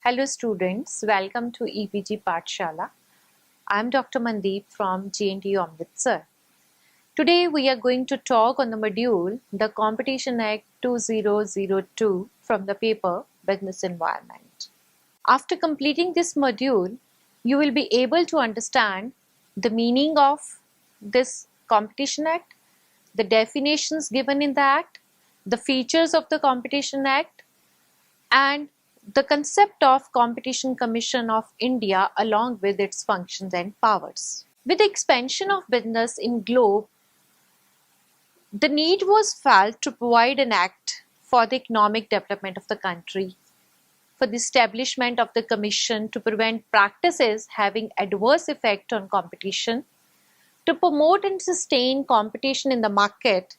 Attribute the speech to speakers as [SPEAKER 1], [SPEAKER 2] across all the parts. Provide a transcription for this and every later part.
[SPEAKER 1] Hello students, welcome to EPG Pathshala. I am Dr. Mandeep from JNTU Amritsar. Today we are going to talk on the module the Competition Act 2002 from the paper Business Environment. After completing this module, you will be able to understand the meaning of this Competition Act, the definitions given in the Act, the features of the Competition Act, and the concept of Competition Commission of India along with its functions and powers. With the expansion of business in globe, the need was felt to provide an act for the economic development of the country, for the establishment of the commission to prevent practices having adverse effect on competition, to promote and sustain competition in the market,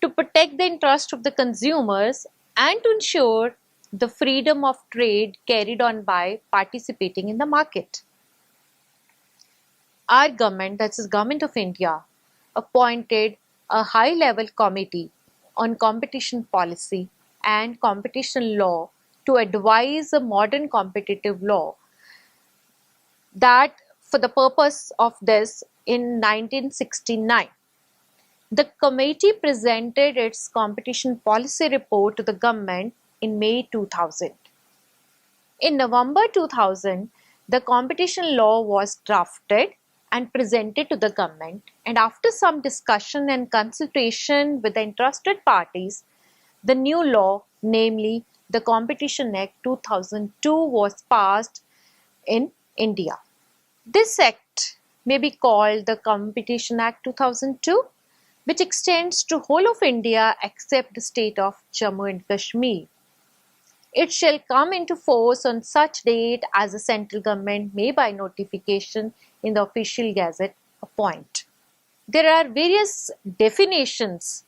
[SPEAKER 1] to protect the interest of the consumers, and to ensure the freedom of trade carried on by participating in the market. Our government, that is Government of India, appointed a high-level committee on competition policy and competition law to advise a modern competitive law. That for the purpose of this in 1969. The committee presented its competition policy report to the government in May 2000. In November 2000, the competition law was drafted and presented to the government, and after some discussion and consultation with the interested parties, the new law, namely the Competition Act 2002, was passed in India. This act may be called the Competition Act 2002, which extends to whole of India except the state of Jammu and Kashmir. It shall come into force on such date as the central government may by notification in the official gazette appoint. There are various definitions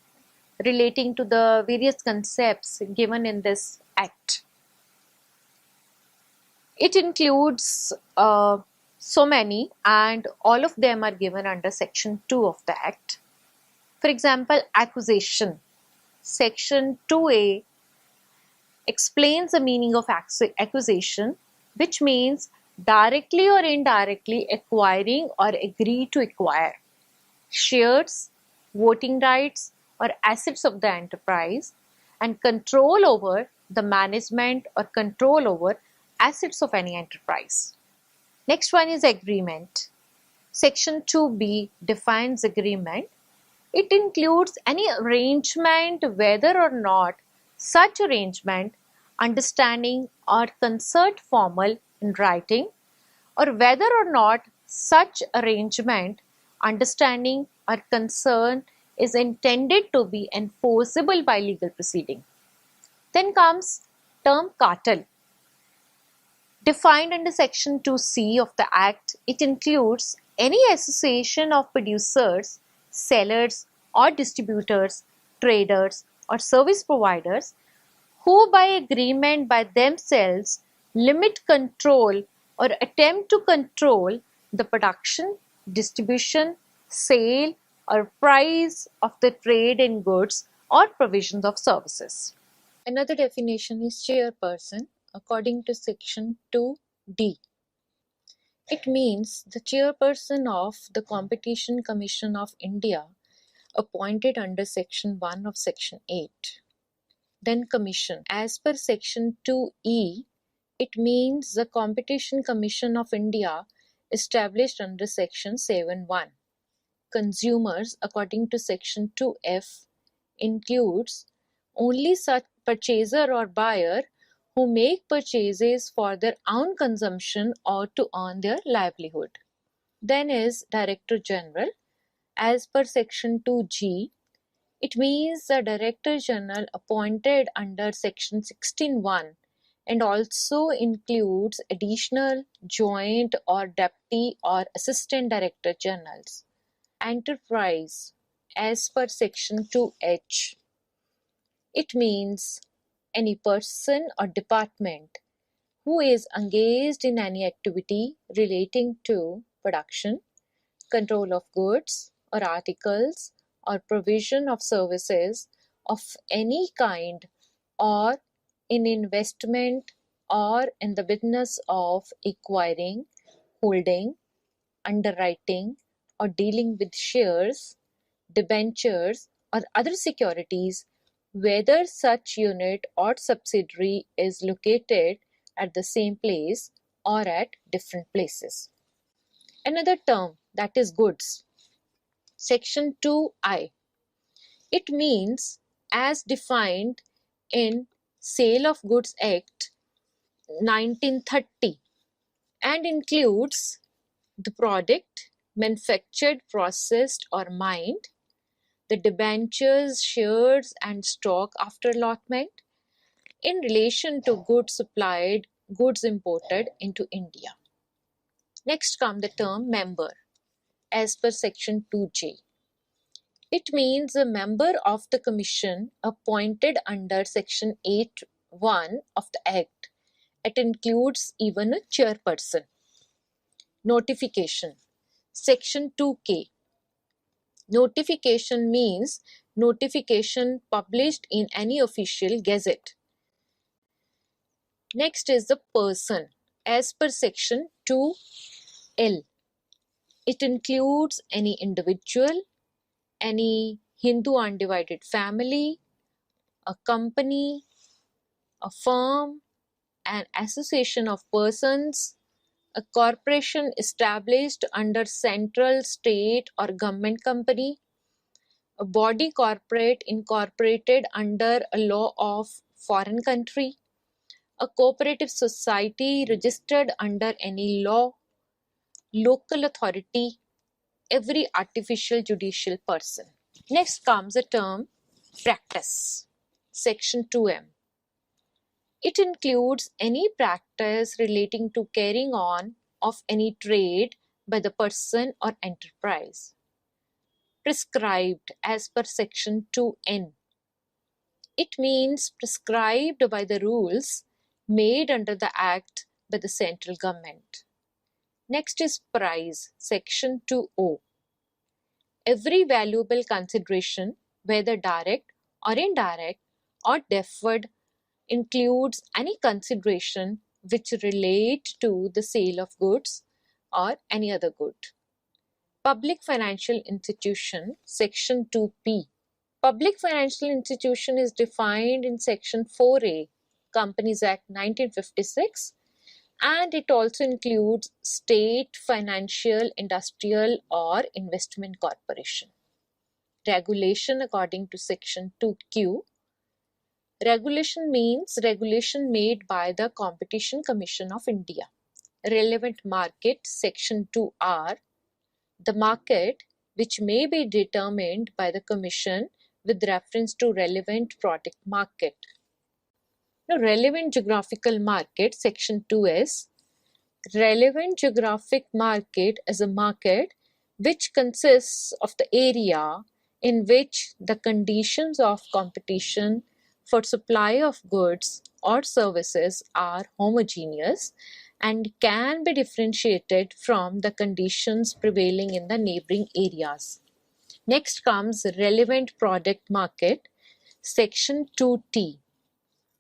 [SPEAKER 1] relating to the various concepts given in this act. It includes so many, and all of them are given under section 2 of the act. For example, accusation. Section 2A explains the meaning of accusation, which means directly or indirectly acquiring or agree to acquire shares, voting rights, or assets of the enterprise, and control over the management or control over assets of any enterprise. Next one is agreement. Section 2B defines agreement. It includes any arrangement whether or not such arrangement, understanding or concert formal in writing, or whether or not such arrangement, understanding or concern is intended to be enforceable by legal proceeding. Then comes term cartel. Defined under section 2C of the Act, it includes any association of producers, sellers or distributors, traders or service providers who by agreement by themselves limit, control or attempt to control the production, distribution, sale or price of the trade in goods or provisions of services. Another definition is chairperson according to section 2D. It means the chairperson of the Competition Commission of India appointed under section 1 of section 8. Then commission. As per section 2E, it means the Competition Commission of India established under section 7.1. Consumers according to section 2F includes only such purchaser or buyer who make purchases for their own consumption or to earn their livelihood. Then is Director General. As per section 2G, it means the Director General appointed under section 16.1 and also includes additional, joint or deputy or assistant Director Generals. Enterprise. As per section 2H, it means any person or department who is engaged in any activity relating to production, control of goods or articles or provision of services of any kind or in investment, or in the business of acquiring, holding, underwriting, or dealing with shares, debentures, or other securities, whether such unit or subsidiary is located at the same place or at different places. Another term, that is goods. Section 2I. It means as defined in Sale of Goods Act 1930 and includes the product manufactured, processed, or mined, the debentures, shares, and stock after allotment in relation to goods supplied, goods imported into India. Next come the term member as per section 2J. It means a member of the commission appointed under section 8(1) of the Act. It includes even a chairperson. Notification. Section 2K. Notification means notification published in any official gazette. Next is the person as per section 2L. It includes any individual, any Hindu undivided family, a company, a firm, an association of persons, a corporation established under central, state, or government company, a body corporate incorporated under a law of foreign country, a cooperative society registered under any law, local authority, every artificial judicial person. Next comes the term practice. Section 2M. It includes any practice relating to carrying on of any trade by the person or enterprise. Prescribed as per section 2N. It means prescribed by the rules made under the Act by the central government. Next is price, section 2O. Every valuable consideration, whether direct or indirect or deferred, includes any consideration which relate to the sale of goods or any other good. Public financial institution, section 2P. Public financial institution is defined in section 4A, Companies Act 1956, and it also includes state, financial, industrial, or investment corporation. Regulation according to section 2Q. Regulation means regulation made by the Competition Commission of India. Relevant market, section 2R. The market which may be determined by the Commission with reference to relevant product market. Now, relevant geographical market, section 2S. Relevant geographic market is a market which consists of the area in which the conditions of competition for supply of goods or services are homogeneous and can be differentiated from the conditions prevailing in the neighboring areas. Next comes relevant product market, section 2T.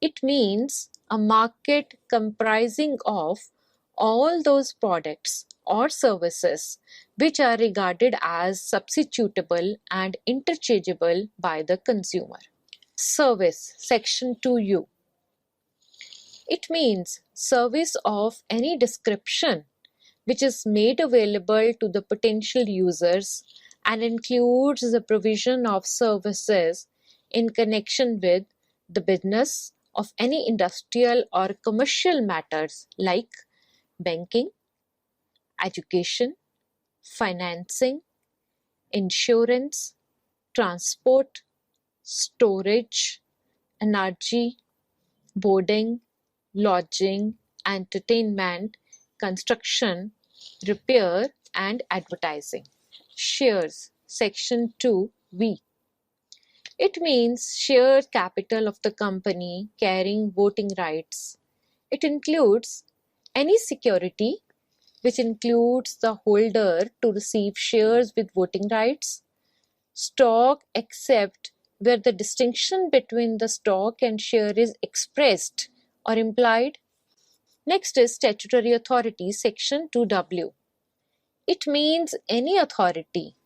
[SPEAKER 1] It means a market comprising of all those products or services which are regarded as substitutable and interchangeable by the consumer. Service, section 2U. It means service of any description which is made available to the potential users and includes the provision of services in connection with the business of any industrial or commercial matters like banking, education, financing, insurance, transport, storage, energy, boarding, lodging, entertainment, construction, repair, and advertising. Shares, section 2V. It means share capital of the company carrying voting rights. It includes any security which includes the holder to receive shares with voting rights, stock except where the distinction between the stock and share is expressed or implied, Next is statutory authority, section 2W. It means any authority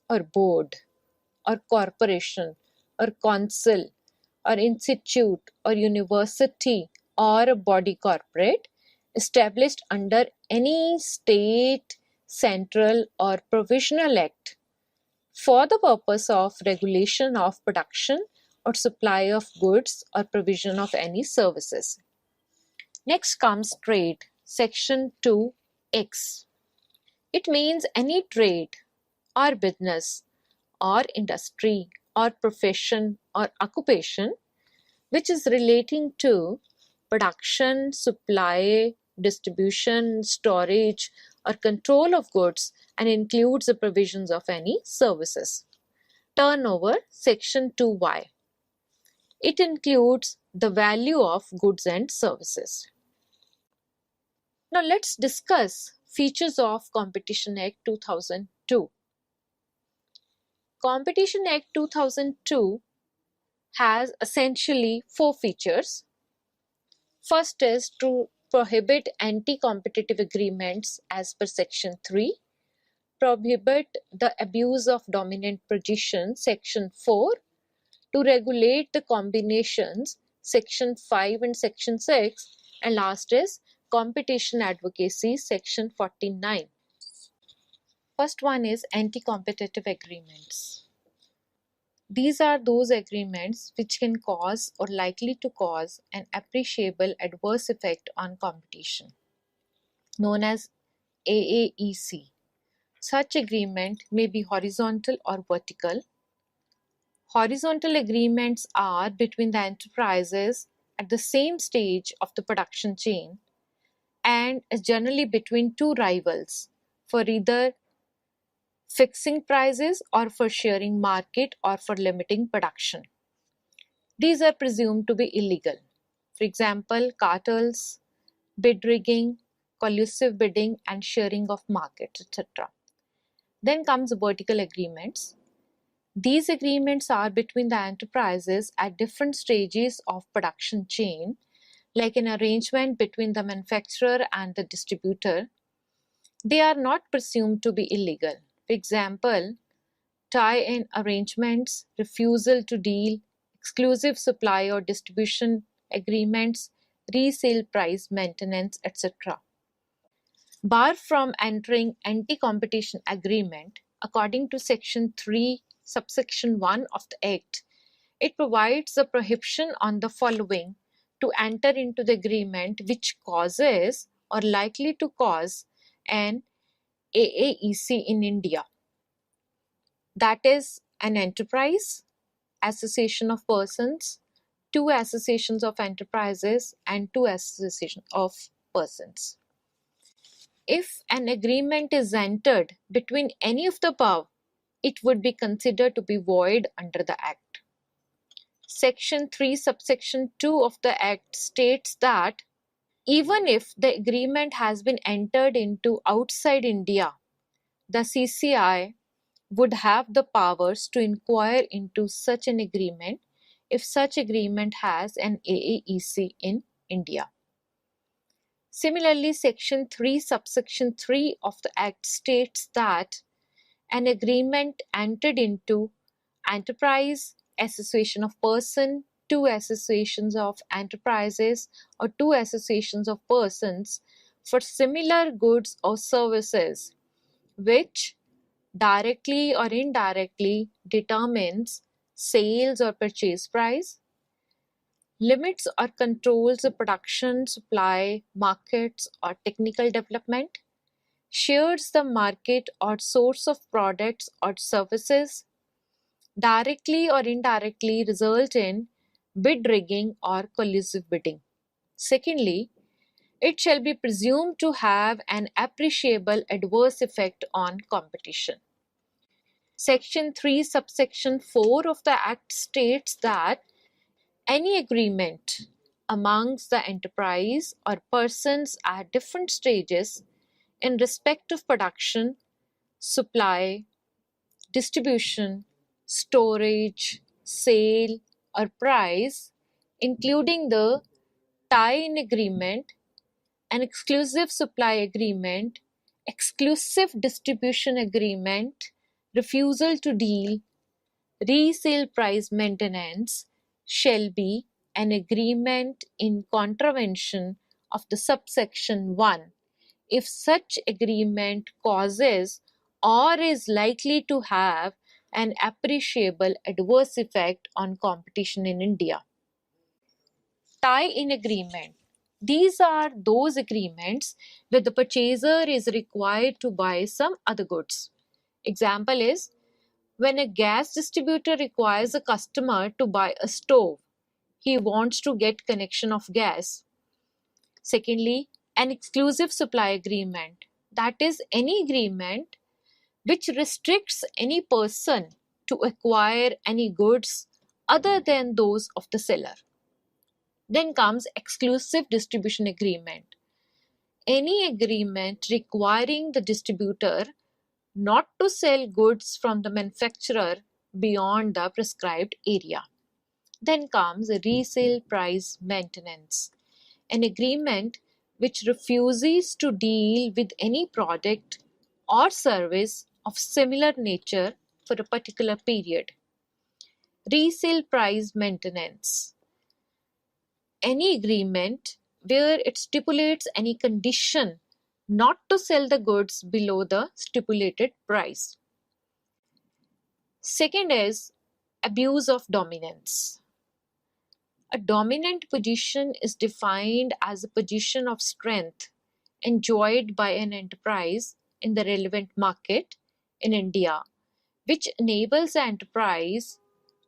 [SPEAKER 1] or board or corporation or council or institute or university or a body corporate established under any state, central or provisional act for the purpose of regulation of production or supply of goods or provision of any services. Next comes trade, section 2X. It means any trade or business or industry or profession or occupation which is relating to production, supply, distribution, storage, or control of goods and includes the provisions of any services. Turnover, section 2Y. It includes the value of goods and services. Now let's discuss features of Competition Act 2002. Competition Act 2002 has essentially four features. First is to prohibit anti-competitive agreements as per section 3, prohibit the abuse of dominant position, section 4, to regulate the combinations, section 5 and section 6, and last is competition advocacy, section 49. First one is anti-competitive agreements. These are those agreements which can cause or likely to cause an appreciable adverse effect on competition, known as AAEC. Such agreement may be horizontal or vertical. Horizontal agreements are between the enterprises at the same stage of the production chain and is generally between two rivals for either fixing prices or for sharing market or for limiting production. These are presumed to be illegal. For example, cartels, bid rigging, collusive bidding and sharing of markets, etc. Then comes vertical agreements. These agreements are between the enterprises at different stages of production chain, like an arrangement between the manufacturer and the distributor. They are not presumed to be illegal. For example, tie-in arrangements, refusal to deal, exclusive supply or distribution agreements, resale price maintenance, etc. Bar from entering anti-competition agreement, according to section 3, subsection 1 of the Act, it provides a prohibition on the following to enter into the agreement which causes or likely to cause an AAEC in India. That is an enterprise, association of persons, two associations of enterprises, and two associations of persons. If an agreement is entered between any of the above, it would be considered to be void under the Act. Section 3, subsection 2 of the Act states that even if the agreement has been entered into outside India, the CCI would have the powers to inquire into such an agreement if such agreement has an AAEC in India. Similarly, section 3, subsection 3 of the Act states that an agreement entered into enterprise, association of person, two associations of enterprises or two associations of persons for similar goods or services, which directly or indirectly determines sales or purchase price, limits or controls the production, supply, markets, or technical development, shares the market or source of products or services, directly or indirectly result in bid rigging or collusive bidding. Secondly, it shall be presumed to have an appreciable adverse effect on competition. Section 3, subsection 4 of the Act states that any agreement amongst the enterprise or persons at different stages in respect of production, supply, distribution, storage, sale, or price, including the tie-in agreement an exclusive supply agreement, exclusive distribution agreement, refusal to deal, resale price maintenance shall be an agreement in contravention of the subsection 1 if such agreement causes or is likely to have an appreciable adverse effect on competition in India. Tie-in agreement. These are those agreements where the purchaser is required to buy some other goods. Example is when a gas distributor requires a customer to buy a stove, he wants to get connection of gas. Secondly, an exclusive supply agreement. That is any agreement which restricts any person to acquire any goods other than those of the seller. Then comes exclusive distribution agreement. Any agreement requiring the distributor not to sell goods from the manufacturer beyond the prescribed area. Then comes resale price maintenance, an agreement which refuses to deal with any product or service of similar nature for a particular period. Resale price maintenance, any agreement where it stipulates any condition not to sell the goods below the stipulated price. Second is abuse of dominance. A dominant position is defined as a position of strength enjoyed by an enterprise in the relevant market in India, which enables the enterprise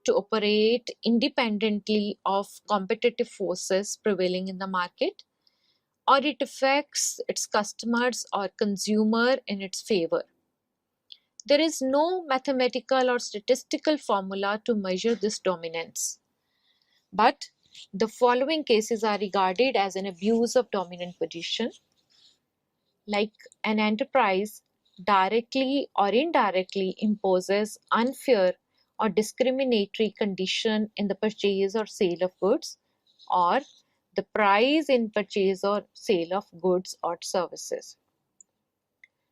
[SPEAKER 1] to operate independently of competitive forces prevailing in the market, or it affects its customers or consumer in its favor. There is no mathematical or statistical formula to measure this dominance, but the following cases are regarded as an abuse of dominant position, like an enterprise directly or indirectly imposes unfair or discriminatory condition in the purchase or sale of goods, or the price in purchase or sale of goods or services.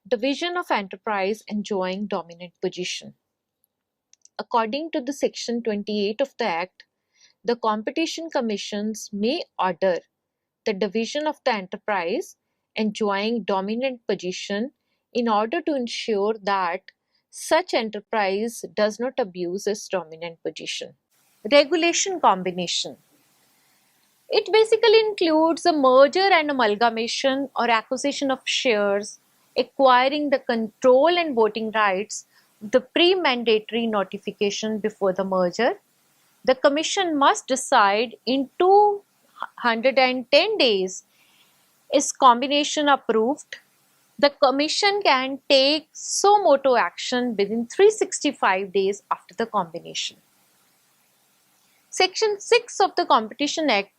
[SPEAKER 1] Division of enterprise enjoying dominant position. According to the Section 28 of the Act, the competition commissions may order the division of the enterprise enjoying dominant position in order to ensure that such enterprise does not abuse its dominant position. Regulation combination. It basically includes a merger and amalgamation or acquisition of shares, acquiring the control and voting rights, the pre-mandatory notification before the merger. The Commission must decide in 210 days is combination approved. The Commission can take suo motu action within 365 days after the combination. Section 6 of the Competition Act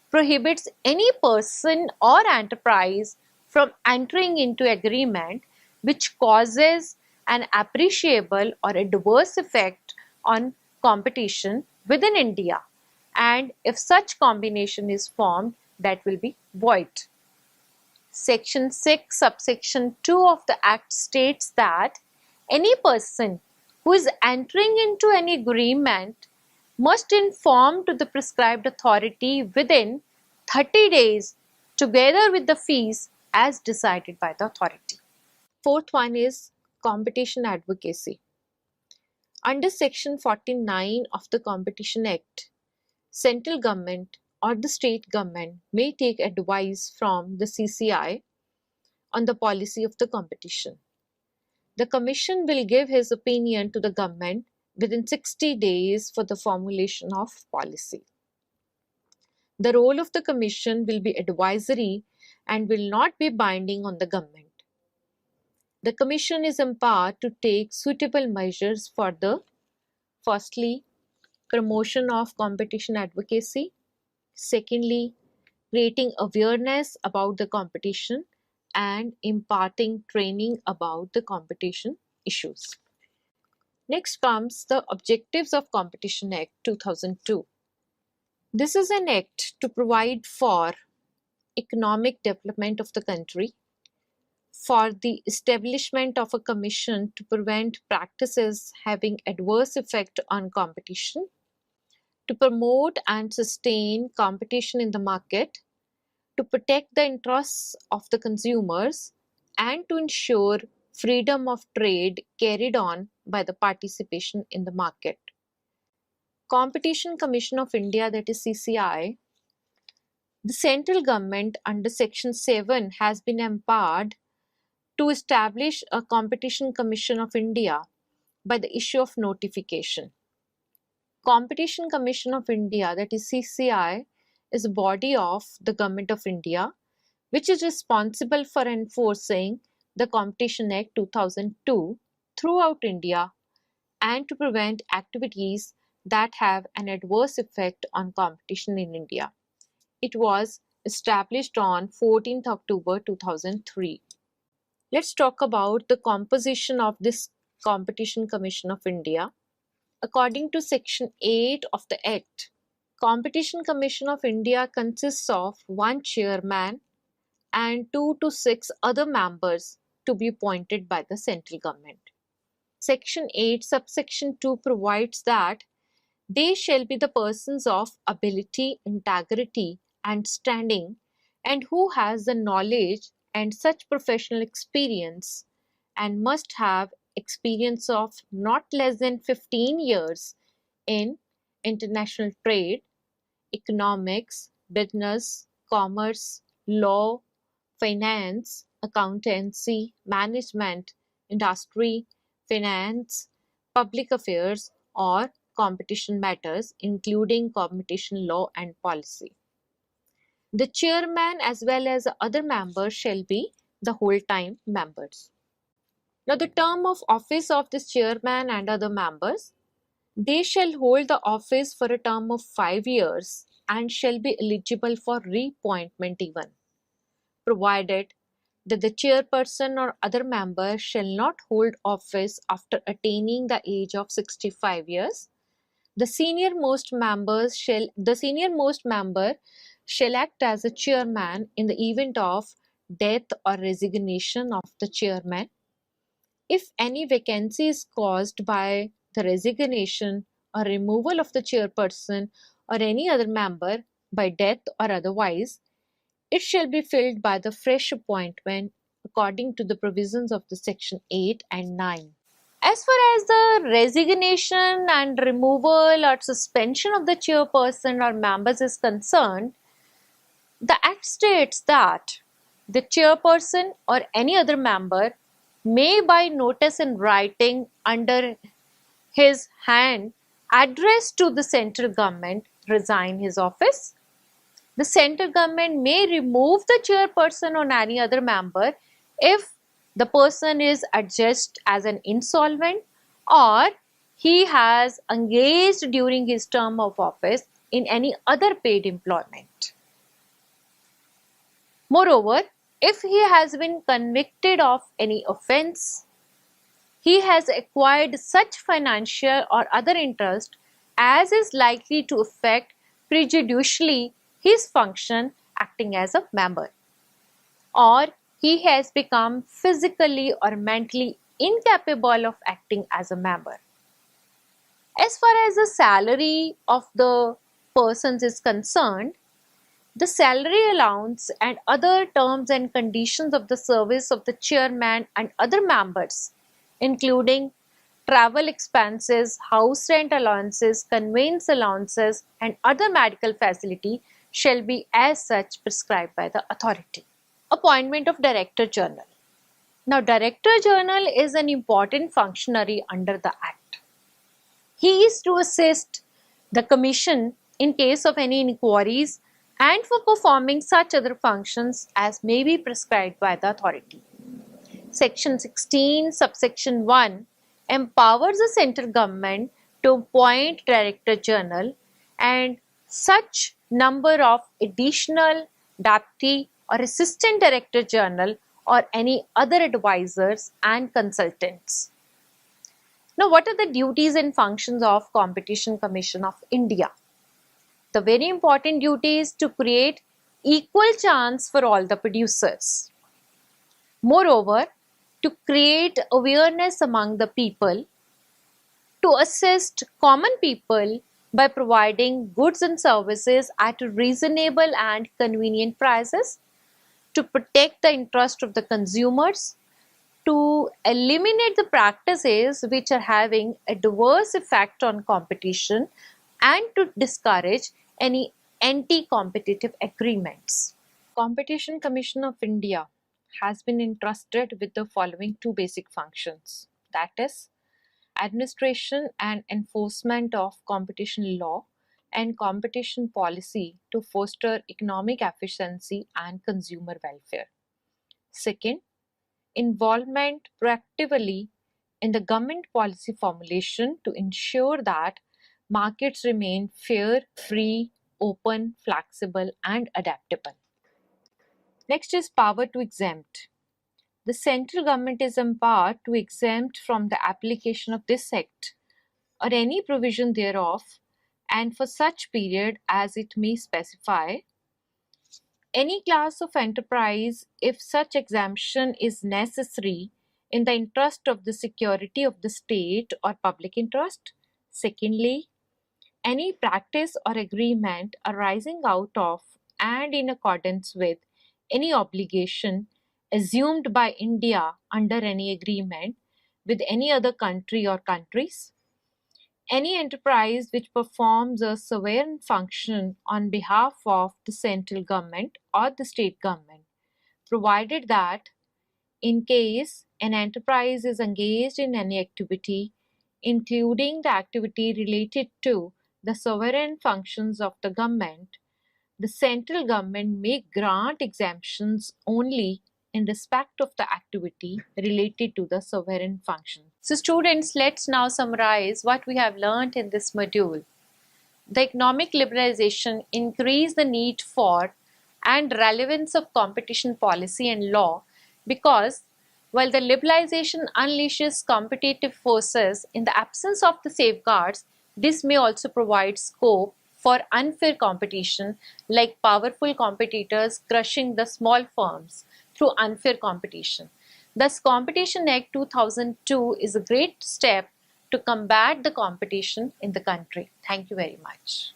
[SPEAKER 1] prohibits any person or enterprise from entering into agreement which causes an appreciable or adverse effect on competition within India, and if such combination is formed, that will be void. Section 6 subsection 2 of the Act states that any person who is entering into any agreement must inform to the prescribed authority within 30 days together with the fees as decided by the authority. Fourth one is competition advocacy. Under Section 49 of the Competition Act, central government or the state government may take advice from the CCI on the policy of the competition. The Commission will give his opinion to the government within 60 days for the formulation of policy. The role of the Commission will be advisory and will not be binding on the government. The Commission is empowered to take suitable measures for the, firstly, promotion of competition advocacy, secondly, creating awareness about the competition and imparting training about the competition issues. Next comes the Objectives of Competition Act 2002. This is an act to provide for economic development of the country, for the establishment of a commission to prevent practices having adverse effect on competition, to promote and sustain competition in the market, to protect the interests of the consumers, and to ensure freedom of trade carried on by the participation in the market. Competition Commission of India, that is CCI, the central government under Section 7 has been empowered to establish a Competition Commission of India by the issue of notification. Competition Commission of India, that is CCI, is a body of the Government of India which is responsible for enforcing the Competition Act 2002 throughout India and to prevent activities that have an adverse effect on competition in India. It was established on 14th October 2003. Let's talk about the composition of this Competition Commission of India. According to Section 8 of the Act, Competition Commission of India consists of one chairman and 2 to 6 other members to be appointed by the central government. Section 8 subsection 2 provides that they shall be the persons of ability, integrity and standing, and who has the knowledge and such professional experience, and must have experience of not less than 15 years in international trade, economics, business, commerce, law, finance, accountancy, management, industry, finance, public affairs, or competition matters, including competition law and policy. The chairman as well as other members shall be the whole-time members. Now, the term of office of this chairman and other members, they shall hold the office for a term of 5 years and shall be eligible for reappointment even, provided that the chairperson or other member shall not hold office after attaining the age of 65 years. The senior-most member shall act as a chairman in the event of death or resignation of the chairman. If any vacancy is caused by the resignation or removal of the chairperson or any other member by death or otherwise, it shall be filled by the fresh appointment according to the provisions of the Section 8 and 9. As far as the resignation and removal or suspension of the chairperson or members is concerned, the Act states that the chairperson or any other member may by notice in writing under his hand addressed to the central government resign his office. The central government may remove the chairperson or any other member if the person is adjudged as an insolvent or he has engaged during his term of office in any other paid employment. Moreover, if he has been convicted of any offense, he has acquired such financial or other interest as is likely to affect prejudicially his function acting as a member, or he has become physically or mentally incapable of acting as a member. As far as the salary of the persons is concerned, the salary allowance and other terms and conditions of the service of the chairman and other members, including travel expenses, house rent allowances, conveyance allowances, and other medical facility, shall be as such prescribed by the authority. Appointment of Director General. Now, Director General is an important functionary under the Act. He is to assist the Commission in case of any inquiries and for performing such other functions as may be prescribed by the authority. Section 16, subsection 1 empowers the central government to appoint Director General and such number of additional deputy or assistant Director General or any other advisors and consultants. Now, what are the duties and functions of Competition Commission of India? The very important duty is to create equal chance for all the producers. Moreover, to create awareness among the people, to assist common people by providing goods and services at reasonable and convenient prices, to protect the interest of the consumers, to eliminate the practices which are having adverse effect on competition, and to discourage any anti-competitive agreements. Competition Commission of India has been entrusted with the following two basic functions, that is, administration and enforcement of competition law and competition policy to foster economic efficiency and consumer welfare. Second, involvement proactively in the government policy formulation to ensure that markets remain fair, free, open, flexible, and adaptable. Next is power to exempt. The central government is empowered to exempt from the application of this Act or any provision thereof, and for such period as it may specify, any class of enterprise if such exemption is necessary in the interest of the security of the state or public interest. Secondly, any practice or agreement arising out of and in accordance with any obligation assumed by India under any agreement with any other country or countries, any enterprise which performs a sovereign function on behalf of the central government or the state government, provided that in case an enterprise is engaged in any activity, including the activity related to the sovereign functions of the government, the central government may grant exemptions only in respect of the activity related to the sovereign function. So students, let's now summarize what we have learned in this module. The economic liberalization increased the need for and relevance of competition policy and law because while the liberalization unleashes competitive forces in the absence of the safeguards, this may also provide scope for unfair competition, like powerful competitors crushing the small firms through unfair competition. Thus, Competition Act 2002 is a great step to combat the competition in the country. Thank you very much.